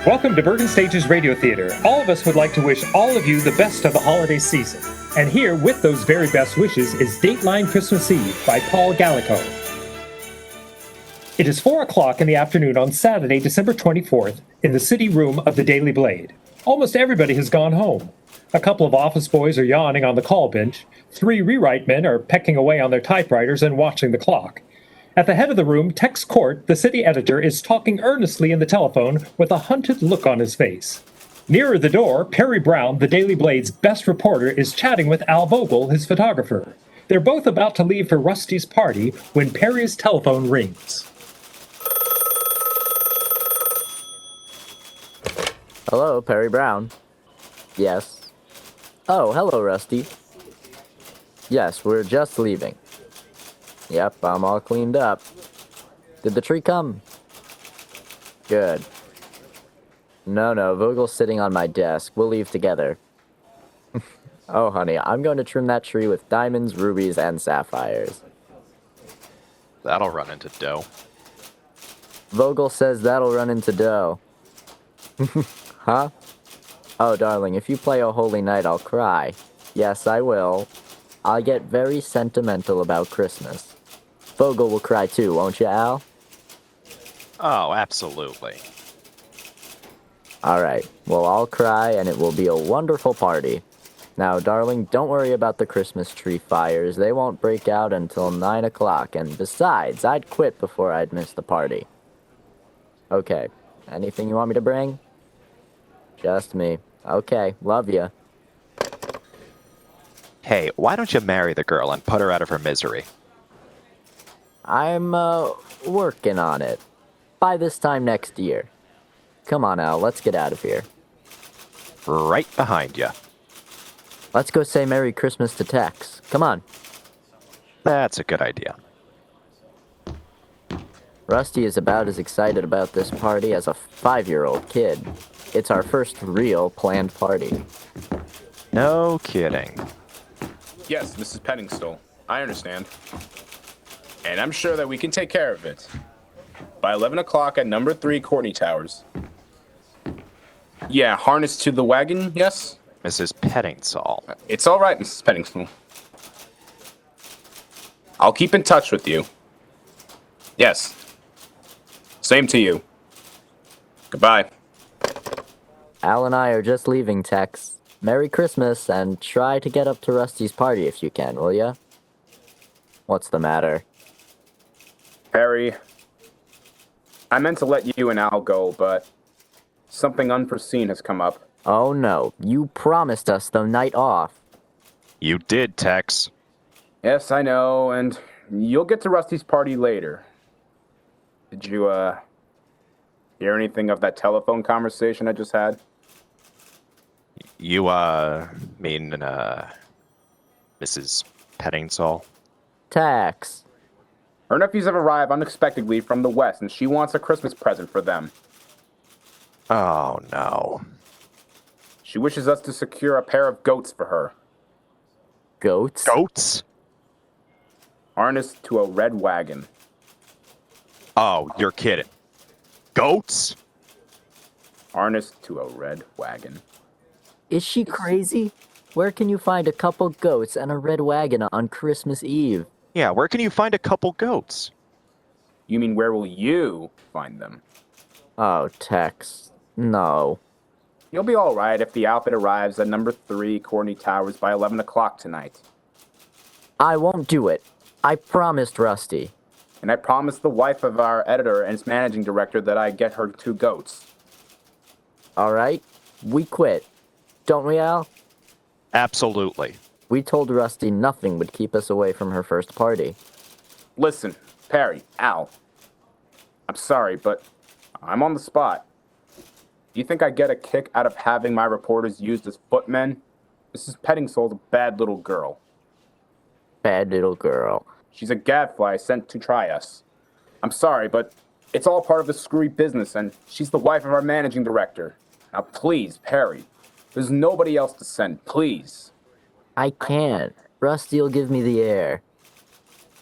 Welcome to Bergen Stage's Radio Theater. All of us would like to wish all of you the best of the holiday season. And here, with those very best wishes, is Dateline Christmas Eve by Paul Gallico. It is 4 o'clock in the afternoon on Saturday, December 24th, in the city room of the Daily Blade. Almost everybody has gone home. A couple of office boys are yawning on the call bench. 3 rewrite men are pecking away on their typewriters and watching the clock. At the head of the room, Tex Court, the city editor, is talking earnestly in the telephone with a hunted look on his face. Nearer the door, Perry Brown, the Daily Blade's best reporter, is chatting with Al Vogel, his photographer. They're both about to leave for Rusty's party when Perry's telephone rings. Hello, Perry Brown. Yes. Oh, hello, Rusty. Yes, we're just leaving. Yep, I'm all cleaned up. Did the tree come? Good. No, Vogel's sitting on my desk. We'll leave together. Oh, honey, I'm going to trim that tree with diamonds, rubies, and sapphires. That'll run into dough. Vogel says that'll run into dough. Huh? Oh, darling, if you play O Holy Night, I'll cry. Yes, I will. I'll get very sentimental about Christmas. Vogel will cry too, won't you, Al? Oh, absolutely. All right. Well, I'll cry, and it will be a wonderful party. Now, darling, don't worry about the Christmas tree fires. They won't break out until 9 o'clock, and besides, I'd quit before I'd miss the party. Okay. Anything you want me to bring? Just me. Okay. Love ya. Hey, why don't you marry the girl and put her out of her misery? I'm, working on it. By this time next year. Come on, Al, let's get out of here. Right behind you. Let's go say Merry Christmas to Tex. Come on. That's a good idea. Rusty is about as excited about this party as a 5-year-old kid. It's our first real planned party. No kidding. Yes, Mrs. Penningstoll. I understand. And I'm sure that we can take care of it. By 11 o'clock at number 3 Courtney Towers. Yeah, harness to the wagon, yes? Mrs. Pettingsall. It's all right, Mrs. Penningstoll. I'll keep in touch with you. Yes. Same to you. Goodbye. Al and I are just leaving, Tex. Merry Christmas, and try to get up to Rusty's party if you can, will ya? What's the matter? Perry, I meant to let you and Al go, but something unforeseen has come up. Oh no, you promised us the night off. You did, Tex. Yes, I know, and you'll get to Rusty's party later. Did you, hear anything of that telephone conversation I just had? You, mean, Mrs. Pettingsall? Tex. Her nephews have arrived unexpectedly from the west, and she wants a Christmas present for them. Oh, no. She wishes us to secure a pair of goats for her. Goats? Goats? Harnessed to a red wagon. Oh, you're kidding. Goats? Harnessed to a red wagon. Is she crazy? Where can you find a couple goats and a red wagon on Christmas Eve? Yeah, where can you find a couple goats? You mean where will you find them? Oh, Tex. No. You'll be all right if the outfit arrives at number 3 Courtney Towers by 11 o'clock tonight. I won't do it. I promised Rusty. And I promised the wife of our editor and his managing director that I'd get her 2 goats. All right? We quit. Don't we, Al? Absolutely. We told Rusty nothing would keep us away from her first party. Listen, Perry, Al. I'm sorry, but I'm on the spot. Do you think I get a kick out of having my reporters used as footmen? Mrs. Pettingsoll's a bad little girl. Bad little girl. She's a gadfly sent to try us. I'm sorry, but it's all part of the screwy business, and she's the wife of our managing director. Now, please, Perry, there's nobody else to send, please. I can't. Rusty'll give me the air.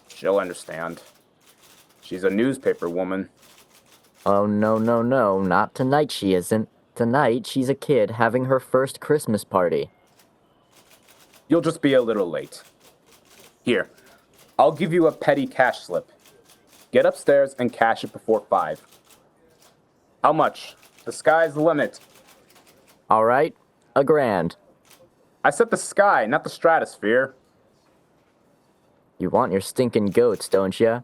She'll understand. She's a newspaper woman. Oh, no, not tonight she isn't. Tonight, she's a kid having her first Christmas party. You'll just be a little late. Here, I'll give you a petty cash slip. Get upstairs and cash it before 5. How much? The sky's the limit. All right, $1,000. I said the sky, not the stratosphere. You want your stinking goats, don't ya?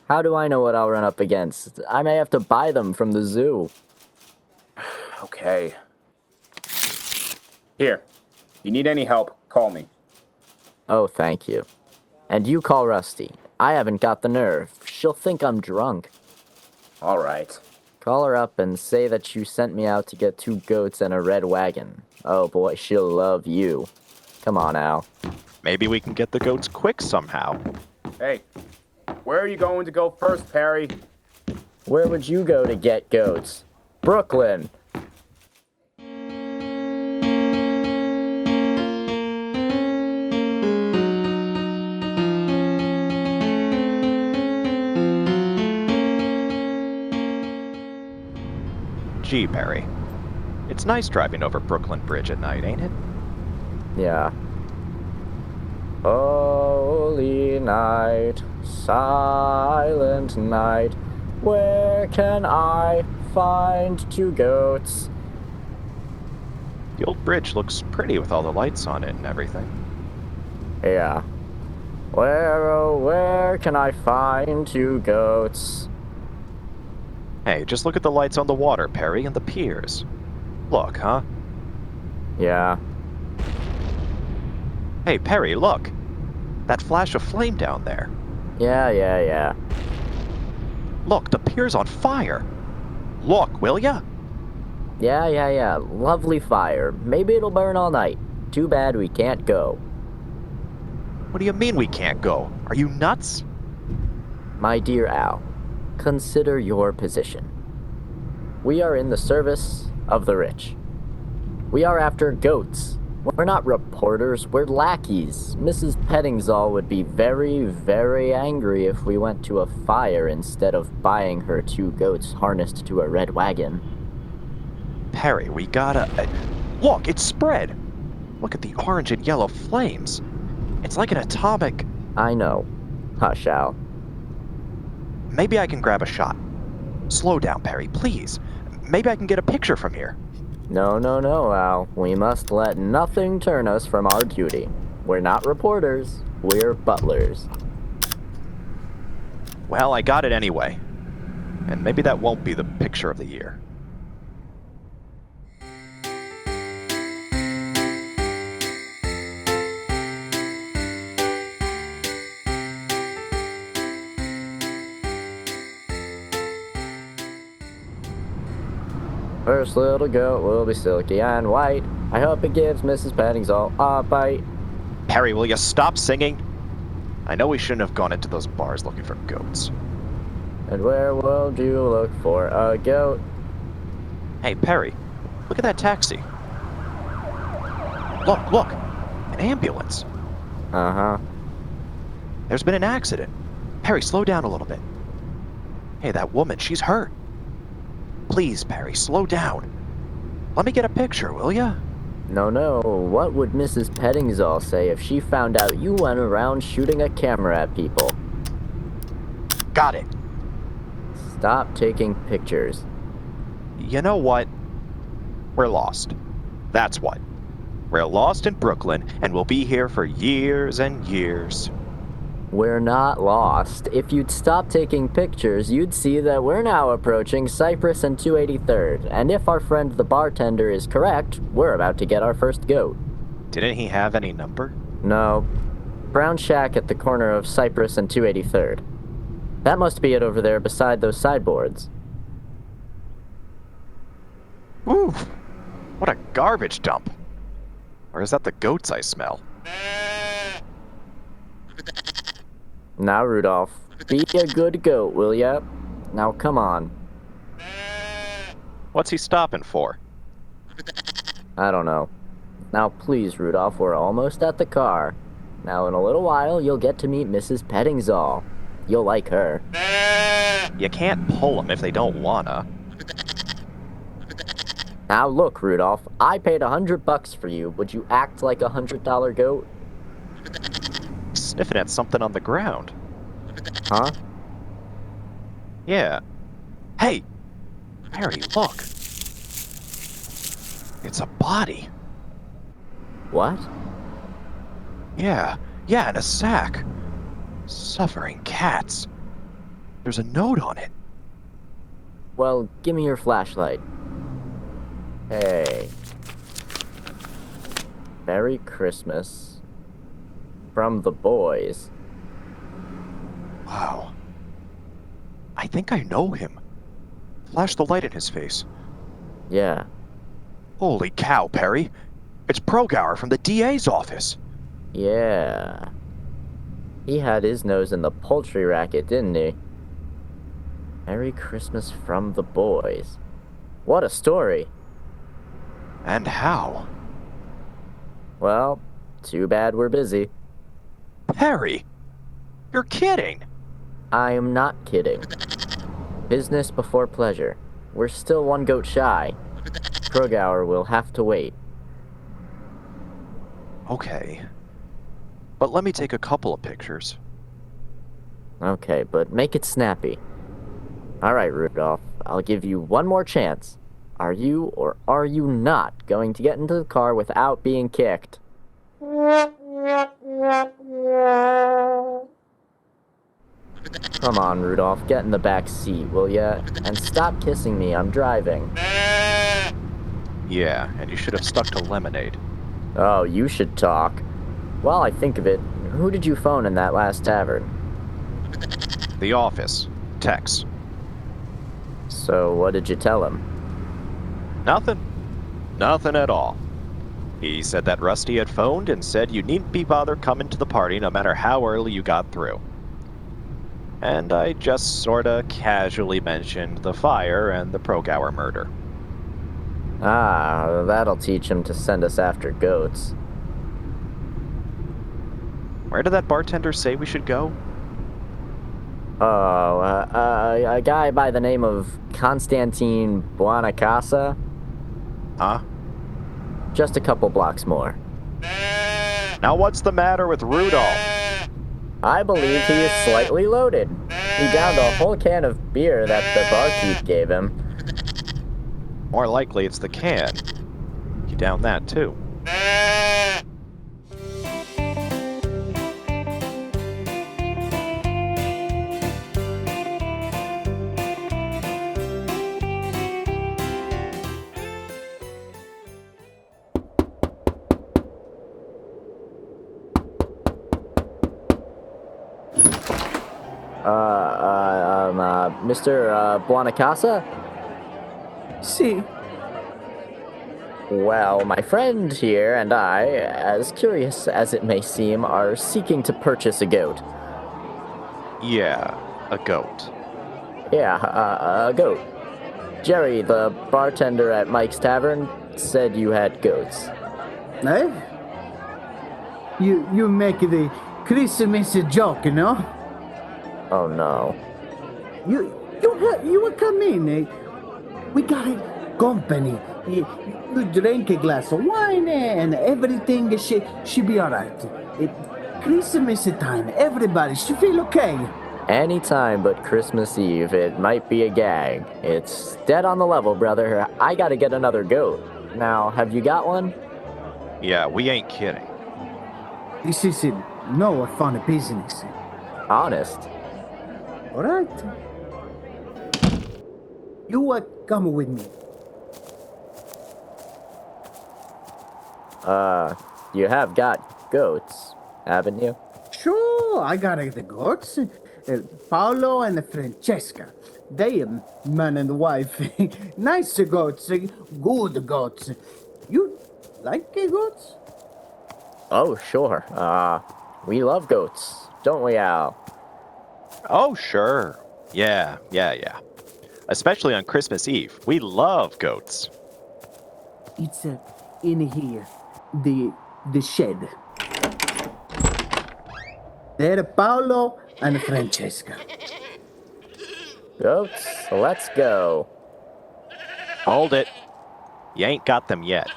How do I know what I'll run up against? I may have to buy them from the zoo. Okay. Here, if you need any help, call me. Oh, thank you. And you call Rusty. I haven't got the nerve. She'll think I'm drunk. All right. Call her up and say that you sent me out to get 2 goats and a red wagon. Oh boy, she'll love you. Come on, Al. Maybe we can get the goats quick somehow. Hey, where are you going to go first, Perry? Where would you go to get goats? Brooklyn. Gee, Perry. It's nice driving over Brooklyn Bridge at night, ain't it? Yeah. Holy night, silent night, where can I find 2 goats? The old bridge looks pretty with all the lights on it and everything. Yeah. Where, oh, where can I find 2 goats? Hey, just look at the lights on the water, Perry, and the piers. Look, huh? Yeah. Hey, Perry, look! That flash of flame down there. Yeah. Look, the pier's on fire! Look, will ya? Yeah. Lovely fire. Maybe it'll burn all night. Too bad we can't go. What do you mean we can't go? Are you nuts? My dear Al, consider your position. We are in the service of the rich. We are after goats. We're not reporters, we're lackeys. Mrs. Pettingzall would be very, very angry if we went to a fire instead of buying her 2 goats harnessed to a red wagon. Perry, we gotta... Look, it's spread! Look at the orange and yellow flames. It's like an atomic... I know. Hush, Al. Maybe I can grab a shot. Slow down, Perry, please. Maybe I can get a picture from here. No, Al. We must let nothing turn us from our duty. We're not reporters. We're butlers. Well, I got it anyway. And maybe that won't be the picture of the year. First little goat will be silky and white. I hope it gives Mrs. Pettingzall a bite. Perry, will you stop singing? I know we shouldn't have gone into those bars looking for goats. And where would you look for a goat? Hey, Perry, look at that taxi. Look, an ambulance. Uh-huh. There's been an accident. Perry, slow down a little bit. Hey, that woman, she's hurt. Please, Perry, slow down. Let me get a picture, will ya? No. What would Mrs. Pettingzall say if she found out you went around shooting a camera at people? Got it. Stop taking pictures. You know what? We're lost. That's what. We're lost in Brooklyn, and we'll be here for years and years. We're not lost. If you'd stop taking pictures, you'd see that we're now approaching Cypress and 283rd, and if our friend the bartender is correct, we're about to get our first goat. Didn't he have any number? No. Brown shack at the corner of Cypress and 283rd. That must be it over there beside those sideboards. Ooh, what a garbage dump. Or is that the goats I smell? Now, Rudolph, be a good goat, will ya? Now, come on. What's he stopping for? I don't know. Now, please, Rudolph, we're almost at the car. Now, in a little while, you'll get to meet Mrs. Pettingzall. You'll like her. You can't pull them if they don't wanna. Now look, Rudolph, I paid $100 for you. Would you act like a $100 goat? Sniffing at something on the ground. Huh? Yeah. Hey! Perry, look! It's a body. What? Yeah, in a sack. Suffering cats. There's a note on it. Well, give me your flashlight. Hey. Merry Christmas. From the boys. Wow. I think I know him. Flash the light in his face. Yeah. Holy cow, Perry. It's Progauer from the DA's office. Yeah. He had his nose in the poultry racket, didn't he? Merry Christmas from the boys. What a story. And how? Well, too bad we're busy. Perry! You're kidding! I am not kidding. Business before pleasure. We're still one goat shy. Progauer will have to wait. Okay. But let me take a couple of pictures. Okay, but make it snappy. Alright, Rudolph, I'll give you one more chance. Are you or are you not going to get into the car without being kicked? Come on, Rudolph, get in the back seat, will ya? And stop kissing me, I'm driving. Yeah, and you should have stuck to lemonade. Oh, you should talk. While I think of it, who did you phone in that last tavern? The office. Tex. So, what did you tell him? Nothing. Nothing at all. He said that Rusty had phoned and said you needn't be bothered coming to the party no matter how early you got through. And I just sorta casually mentioned the fire and the Progauer murder. Ah, that'll teach him to send us after goats. Where did that bartender say we should go? Oh, a guy by the name of Constantine Buonacasa? Huh? Just a couple blocks more. Now what's the matter with Rudolph? I believe he is slightly loaded. He downed a whole can of beer that the barkeep gave him. More likely it's the can. You down that too. Mr. Buonacasa? See, Well, my friend here and I, as curious as it may seem, are seeking to purchase a goat. Yeah, a goat. Yeah, a goat. Jerry, the bartender at Mike's Tavern, said you had goats. eh? You make the Christmas joke, no? Oh no. You will come in. We got a company. You drink a glass of wine and everything should be alright. Christmas time, everybody should feel okay. Anytime but Christmas Eve, it might be a gag. It's dead on the level, brother. I gotta get another goat. Now, have you got one? Yeah, we ain't kidding. This is no funny business. Honest. Alright. You come with me. You have got goats, haven't you? Sure, I got the goats. Paolo and Francesca. They man and wife. Nice goats. Good goats. You like goats? Oh, sure. We love goats, don't we, Al? Oh, sure. Yeah. Especially on Christmas Eve. We love goats. It's in here. The shed. There, Paolo and Francesca. Goats, let's go. Hold it. You ain't got them yet.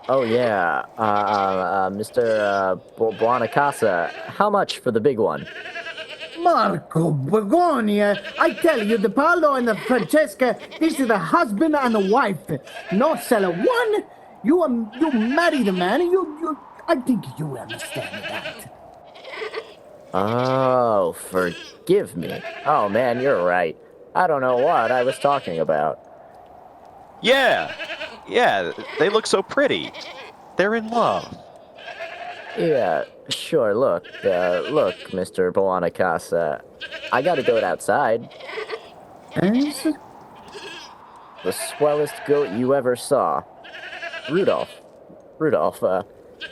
Oh, yeah. Mr. Buonacasa, how much for the big one? Marco Begonia, I tell you, the Paolo and the Francesca, this is the husband and the wife. No seller one. You marry the man. I think you understand that. Oh, forgive me. Oh, man, you're right. I don't know what I was talking about. Yeah, they look so pretty. They're in love. Yeah, sure, look, Mr. Buonacasa. I got a goat outside. Yes? The swellest goat you ever saw. Rudolph,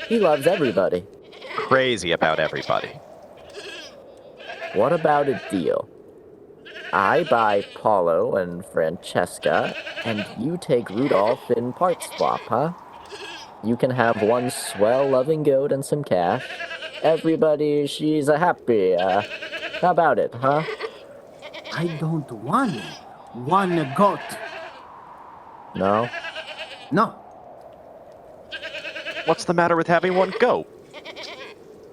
he loves everybody. Crazy about everybody. What about a deal? I buy Paulo and Francesca, and you take Rudolph in part swap, huh? You can have one swell loving goat and some cash. Everybody, she's a happy. How about it, huh? I don't want one goat. No? No. What's the matter with having one goat?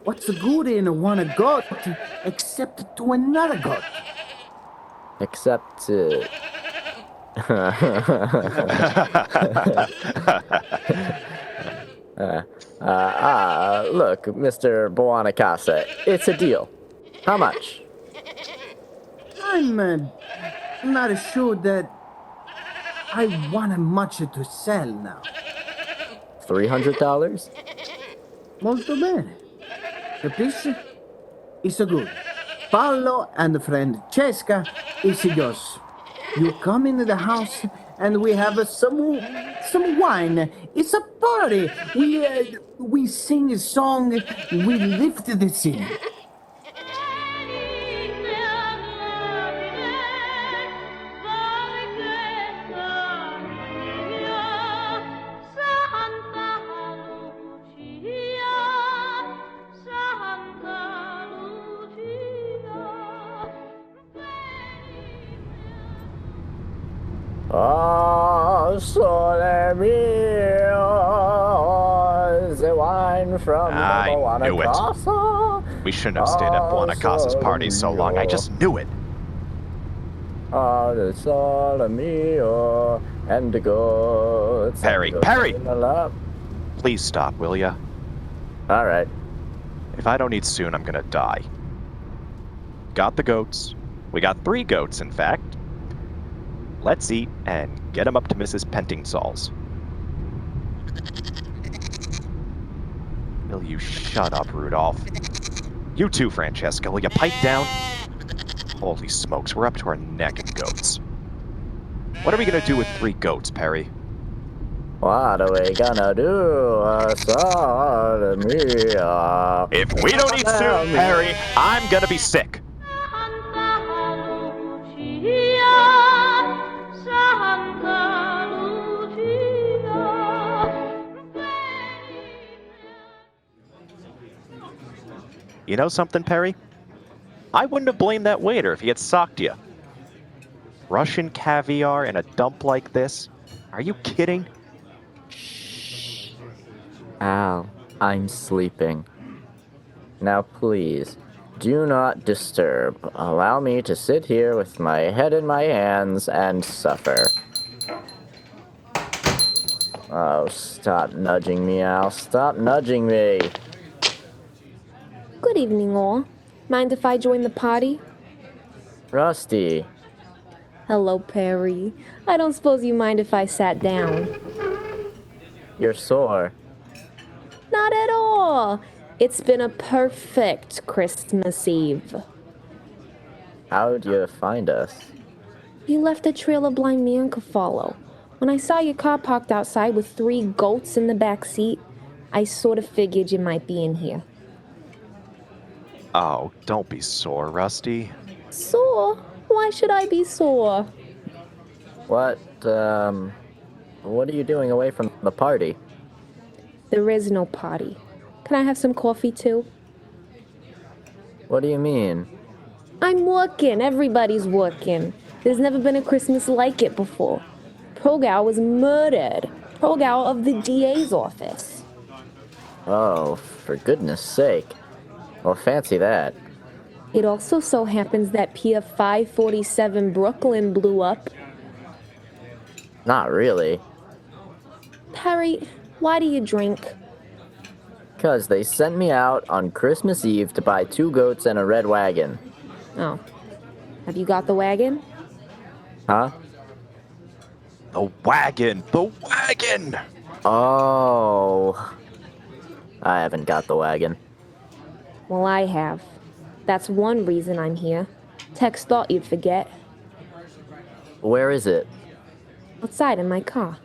What's the good in one goat except to another goat? Except to... look, Mr. Buonacasa, it's a deal. How much? I'm not sure that I want much to sell now. $300? Molto bene. Capisci? It's a good. Paolo and Francesca is yours. You come into the house and we have some wine. It's a party. We sing a song. We lift the scene. Oh, sole mio, the wine from I knew it. Buonacasa. We shouldn't have stayed at Buonacasa's party so long. I just knew it. Oh, the sole mio, and the goats. Perry, and the Perry! goats in the lap. Please stop, will ya? All right. If I don't eat soon, I'm gonna die. Got the goats. We got 3 goats, in fact. Let's eat and get him up to Mrs. Pentingsol's. Will you shut up, Rudolph? You too, Francesca. Will you pipe down? Holy smokes, we're up to our neck in goats. What are we gonna do with 3 goats, Perry? What are we gonna do? Sole mio. If we don't eat soon, Perry, I'm gonna be sick. You know something, Perry? I wouldn't have blamed that waiter if he had socked you. Russian caviar in a dump like this? Are you kidding? Al, I'm sleeping. Now please, do not disturb. Allow me to sit here with my head in my hands and suffer. Oh, stop nudging me, Al. Stop nudging me. Good evening, all. Mind if I join the party? Rusty. Hello, Perry. I don't suppose you mind if I sat down. You're sore. Not at all. It's been a perfect Christmas Eve. How'd you find us? You left a trail a blind man could follow. When I saw your car parked outside with 3 goats in the back seat, I sort of figured you might be in here. Oh, don't be sore, Rusty. Sore? Why should I be sore? What are you doing away from the party? There is no party. Can I have some coffee too? What do you mean? I'm working. Everybody's working. There's never been a Christmas like it before. Trogow was murdered. Trogow of the DA's office. Oh, for goodness sake. Well, fancy that. It also so happens that Pier 547 Brooklyn blew up. Not really. Perry, why do you drink? 'Cause they sent me out on Christmas Eve to buy 2 goats and a red wagon. Oh. Have you got the wagon? Huh? The wagon! The wagon! Oh. I haven't got the wagon. Well, I have. That's one reason I'm here. Tex thought you'd forget. Where is it? Outside in my car.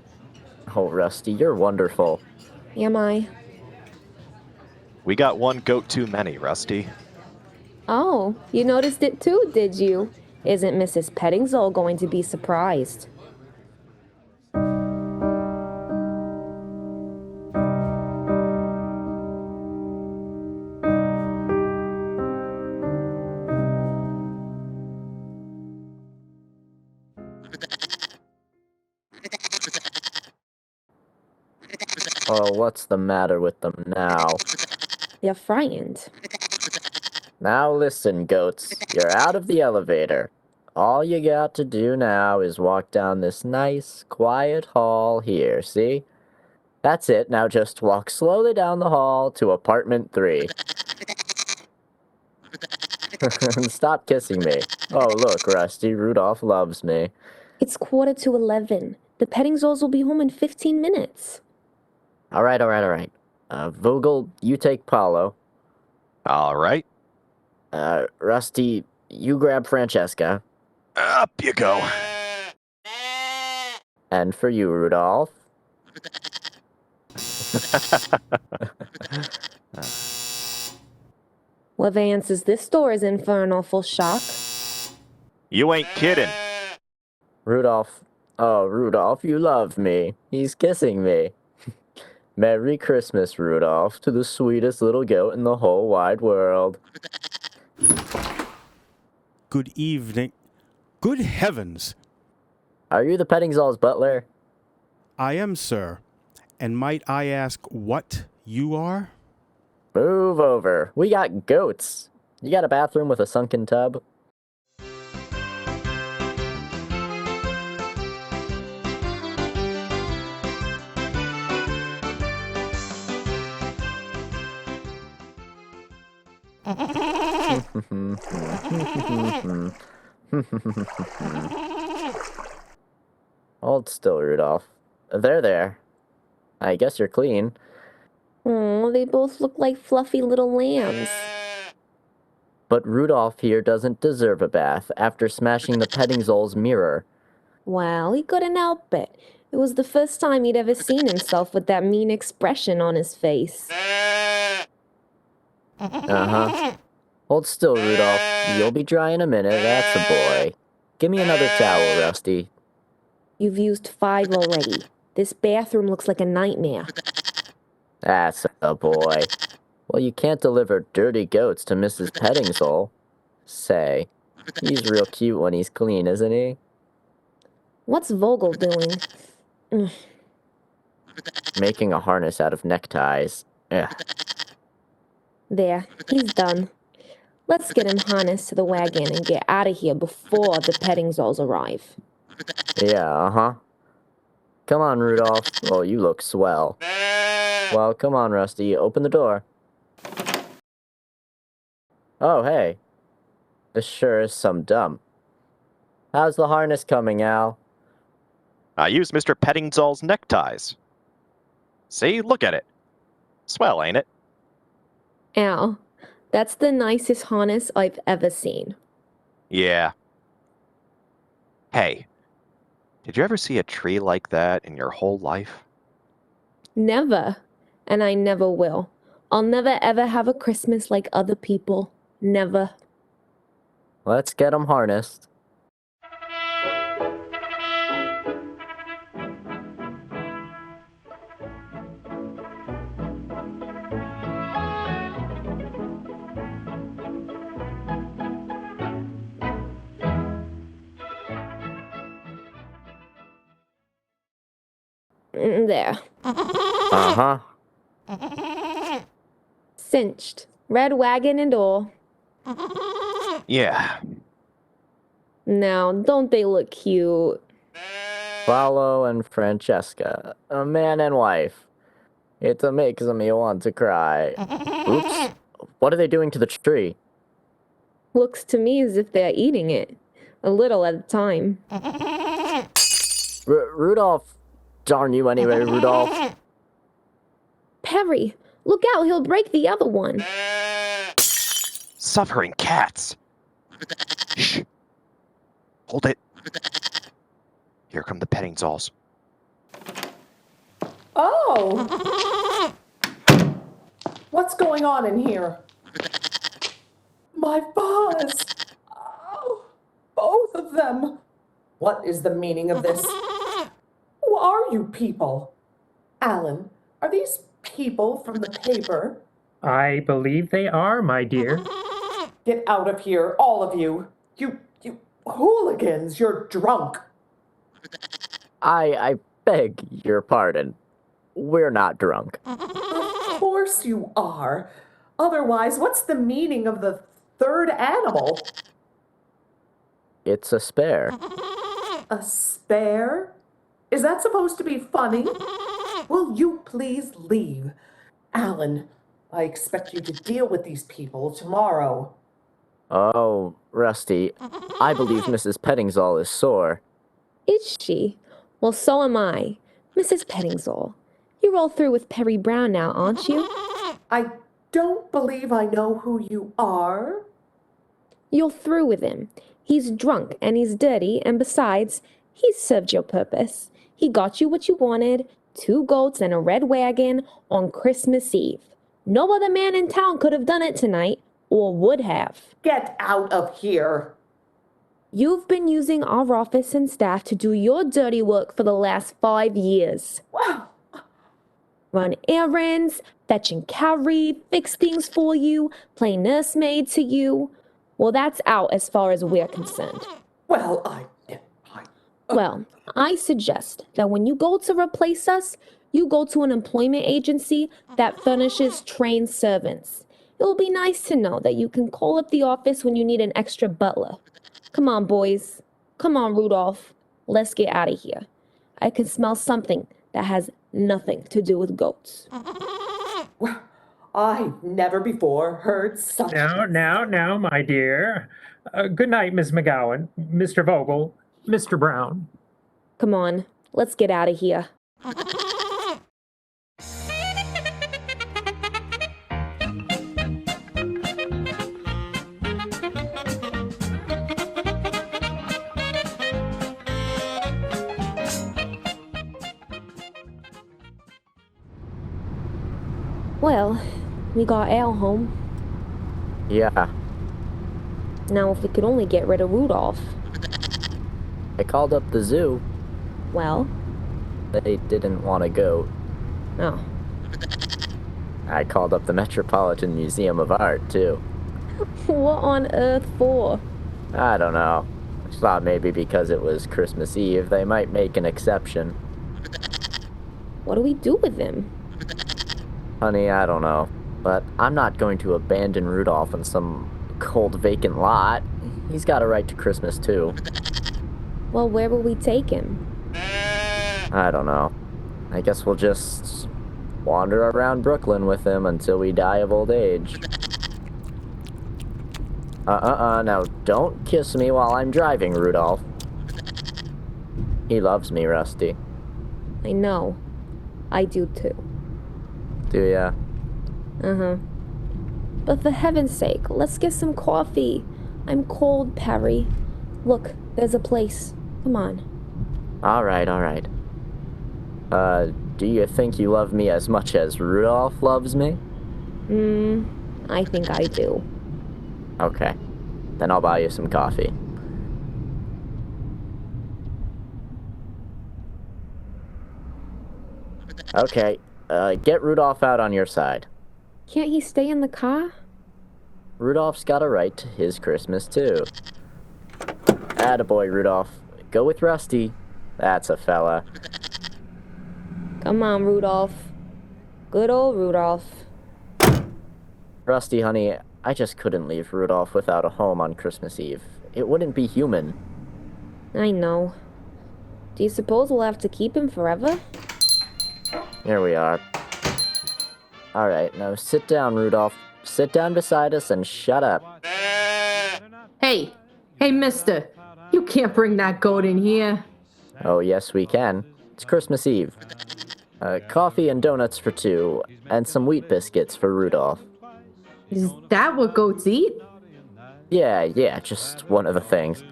Oh, Rusty, you're wonderful. Am I? We got 1 goat too many, Rusty. Oh, you noticed it too, did you? Isn't Mrs. Pettingzall going to be surprised? Oh, what's the matter with them now? They're frightened. Now listen, goats. You're out of the elevator. All you got to do now is walk down this nice, quiet hall here, see? That's it. Now just walk slowly down the hall to apartment 3. And stop kissing me. Oh, look, Rusty, Rudolph loves me. It's 11:15. The Pettingzalls will be home in 15 minutes. All right. Vogel, you take Paulo. All right, Rusty, you grab Francesca. up you go. And for you, Rudolph. Levance says this store is in for an awful shock. You ain't kidding. Rudolph. Oh, Rudolph, you love me. He's kissing me. Merry Christmas, Rudolph, to the sweetest little goat in the whole wide world. Good evening. Good heavens! Are you the Pettingzall's butler? I am, sir. And might I ask what you are? Move over. We got goats. You got a bathroom with a sunken tub? Hold still, Rudolph. There. I guess you're clean. Oh, they both look like fluffy little lambs. But Rudolph here doesn't deserve a bath after smashing the Pettingzall's mirror. Well, he couldn't help it. It was the first time he'd ever seen himself with that mean expression on his face. Uh-huh. Hold still, Rudolph. You'll be dry in a minute, that's a boy. Give me another towel, Rusty. You've used 5 already. This bathroom looks like a nightmare. That's a boy. Well, you can't deliver dirty goats to Mrs. Pettingzall. Say, he's real cute when he's clean, isn't he? What's Vogel doing? Making a harness out of neckties. Ugh. There, he's done. Let's get him harnessed to the wagon and get out of here before the Pettingzalls arrive. Yeah, uh-huh. Come on, Rudolph. Oh, you look swell. Well, come on, Rusty. Open the door. Oh, hey. This sure is some dump. How's the harness coming, Al? I used Mr. Pettingzall's neckties. See, look at it. Swell, ain't it? Al, that's the nicest harness I've ever seen. Yeah. Hey, did you ever see a tree like that in your whole life? Never. And I never will. I'll never ever have a Christmas like other people. Never. Let's get 'em harnessed. There. Uh-huh. Cinched. Red wagon and all. Yeah. Now, don't they look cute? Paolo and Francesca, a man and wife. It makes me want to cry. Oops. What are they doing to the tree? Looks to me as if they're eating it. A little at a time. Rudolph. Darn you anyway, Rudolph. Perry, look out, he'll break the other one. Suffering cats. Shh. Hold it. Here come the petting zolls. Oh! What's going on in here? My vase! Oh, both of them! What is the meaning of this? Who are you people? Alan, are these people from the paper? I believe they are, my dear. Get out of here, all of you! You hooligans, you're drunk! I beg your pardon. We're not drunk. Of course you are. Otherwise, what's the meaning of the third animal? It's a spare. A spare? Is that supposed to be funny? Will you please leave? Alan, I expect you to deal with these people tomorrow. Oh, Rusty, I believe Mrs. Pettingzall is sore. Is she? Well, so am I. Mrs. Pettingzall, you're all through with Perry Brown now, aren't you? I don't believe I know who you are. You're through with him. He's drunk and he's dirty, and besides, he's served your purpose. He got you what you wanted, 2 goats and a red wagon on Christmas Eve. No other man in town could have done it tonight, or would have. Get out of here. You've been using our office and staff to do your dirty work for the last 5 years. Wow. Run errands, fetch and carry, fix things for you, play nursemaid to you. Well, that's out as far as we're concerned. Well, Well, I suggest that when you go to replace us, you go to an employment agency that furnishes trained servants. It'll be nice to know that you can call up the office when you need an extra butler. Come on, boys. Come on, Rudolph. Let's get out of here. I can smell something that has nothing to do with goats. well, I've never before heard such... Now, my dear. Good night, Miss McGowan, Mr. Vogel, Mr. Brown. Come on, let's get out of here. Well, we got Al home. Yeah, Now, if we could only get rid of Rudolph. I called up the zoo. Well, They didn't want a goat. oh. I called up the Metropolitan Museum of Art, too. What on earth for? I don't know. I thought maybe because it was Christmas Eve, they might make an exception. What do we do with him? Honey, I don't know. But I'm not going to abandon Rudolph in some cold, vacant lot. He's got a right to Christmas, too. Well, where will we take him? I don't know. I guess we'll just wander around Brooklyn with him until we die of old age. Now don't kiss me while I'm driving, Rudolph. He loves me, Rusty. I know. I do too. Do ya? Uh-huh. But for heaven's sake, let's get some coffee. I'm cold, Perry. Look, there's a place. Come on. Alright. Do you think you love me as much as Rudolph loves me? I think I do. Okay. Then I'll buy you some coffee. Okay, get Rudolph out on your side. Can't he stay in the car? Rudolph's got a right to his Christmas, too. Attaboy, Rudolph. Go with Rusty. That's a fella. Come on, Rudolph. Good old Rudolph. Rusty, honey, I just couldn't leave Rudolph without a home on Christmas Eve. It wouldn't be human. I know. Do you suppose we'll have to keep him forever? Here we are. Alright, now sit down, Rudolph. Sit down beside us and shut up. Hey, mister, you can't bring that goat in here. Oh, yes, we can. It's Christmas Eve. Coffee and donuts for 2, and some wheat biscuits for Rudolph. Is that what goats eat? Yeah, just one of the things.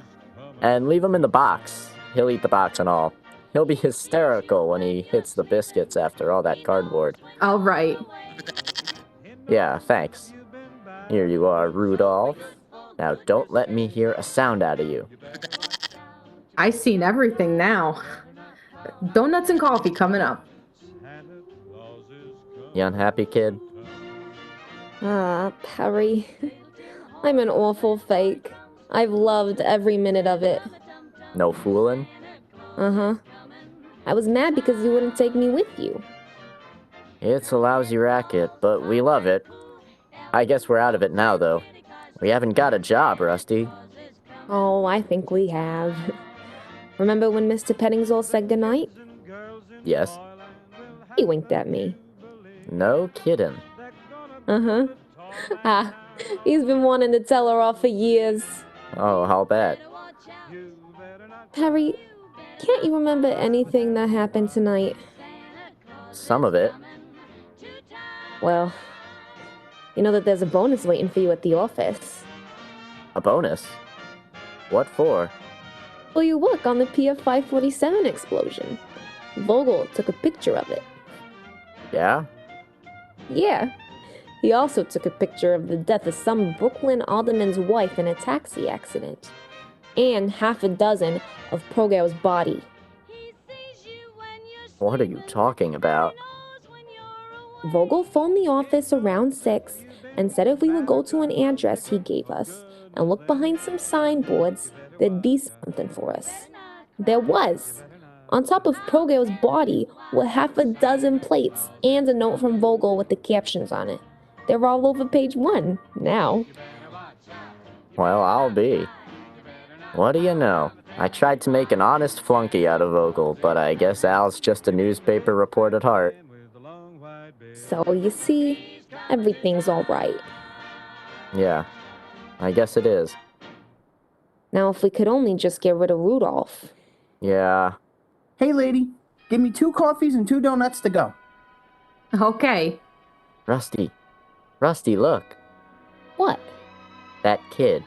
And leave him in the box. He'll eat the box and all. He'll be hysterical when he hits the biscuits after all that cardboard. All right. Yeah, thanks. Here you are, Rudolph. Now don't let me hear a sound out of you. I seen everything now. Donuts and coffee coming up. You unhappy, kid? Ah, Perry. I'm an awful fake. I've loved every minute of it. No fooling? Uh-huh. I was mad because you wouldn't take me with you. It's a lousy racket, but we love it. I guess we're out of it now, though. We haven't got a job, Rusty. Oh, I think we have. Remember when Mr. Pettingsall said goodnight? Yes? He winked at me. No kidding. Uh-huh. Ah, he's been wanting to tell her off for years. Oh, I'll bet. Perry, can't you remember anything that happened tonight? Some of it. Well, you know that there's a bonus waiting for you at the office. A bonus? What for? Well, you work on the Pier 547 explosion. Vogel took a picture of it. Yeah? Yeah. He also took a picture of the death of some Brooklyn alderman's wife in a taxi accident. And half a dozen of Progel's body. What are you talking about? Vogel phoned the office around 6 and said if we would go to an address he gave us and look behind some signboards, there'd be something for us. There was. On top of Progel's body were half a dozen plates and a note from Vogel with the captions on it. They're all over page 1 now. Well, I'll be. What do you know? I tried to make an honest flunky out of Vogel, but I guess Al's just a newspaper report at heart. So, you see, everything's all right. Yeah, I guess it is. Now, if we could only just get rid of Rudolph. Yeah. Hey, lady, give me 2 coffees and 2 donuts to go. Okay. Rusty, look. What? That kid.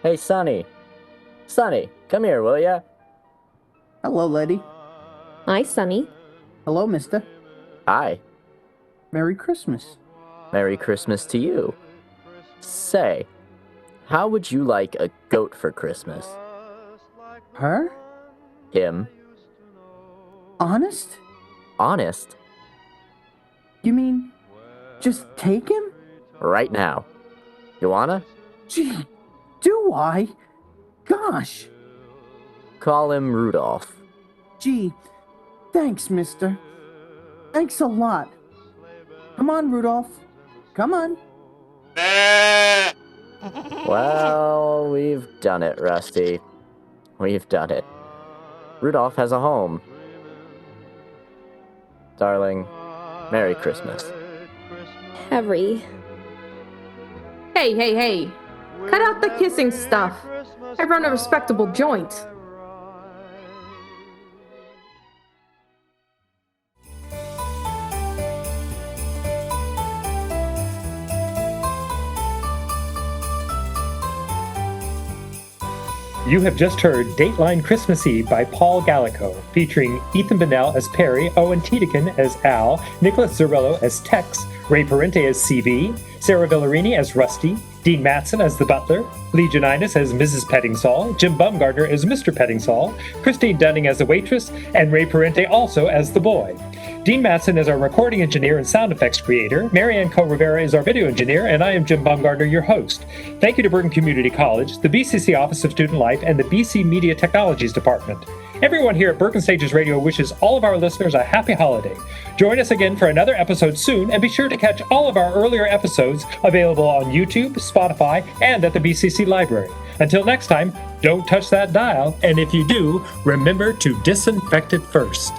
Hey, Sonny, come here, will ya? Hello, lady. Hi, Sonny. Hello, mister. Hi. Merry Christmas. Merry Christmas to you. Say, how would you like a goat for Christmas? Her? Him. Honest? Honest? You mean just take him? Right now. You wanna? Gee, do I? Gosh. Call him Rudolph. Gee, thanks, mister. Thanks a lot. Come on, Rudolph. Come on. Well, we've done it, Rusty. We've done it. Rudolph has a home. Darling, Merry Christmas. Harry. Hey. Cut out the kissing stuff. I run a respectable joint. You have just heard Dateline Christmas Eve by Paul Gallico, featuring Ethan Bennell as Perry, Owen Tiedekin as Al, Nicholas Zerillo as Tex, Ray Parente as CV, Sarah Villarini as Rusty, Dean Matson as the butler, Lee Janinas as Mrs. Pettingsall, Jim Bumgardner as Mr. Pettingsall, Christine Dunning as the waitress, and Ray Parente also as the boy. Dean Matson is our recording engineer and sound effects creator, Marianne Co-Rivera is our video engineer, and I am Jim Bumgardner, your host. Thank you to Bergen Community College, the BCC Office of Student Life, and the BC Media Technologies Department. Everyone here at Bergen Stages Radio wishes all of our listeners a happy holiday. Join us again for another episode soon, and be sure to catch all of our earlier episodes available on YouTube, Spotify, and at the BCC Library. Until next time, don't touch that dial, and if you do, remember to disinfect it first.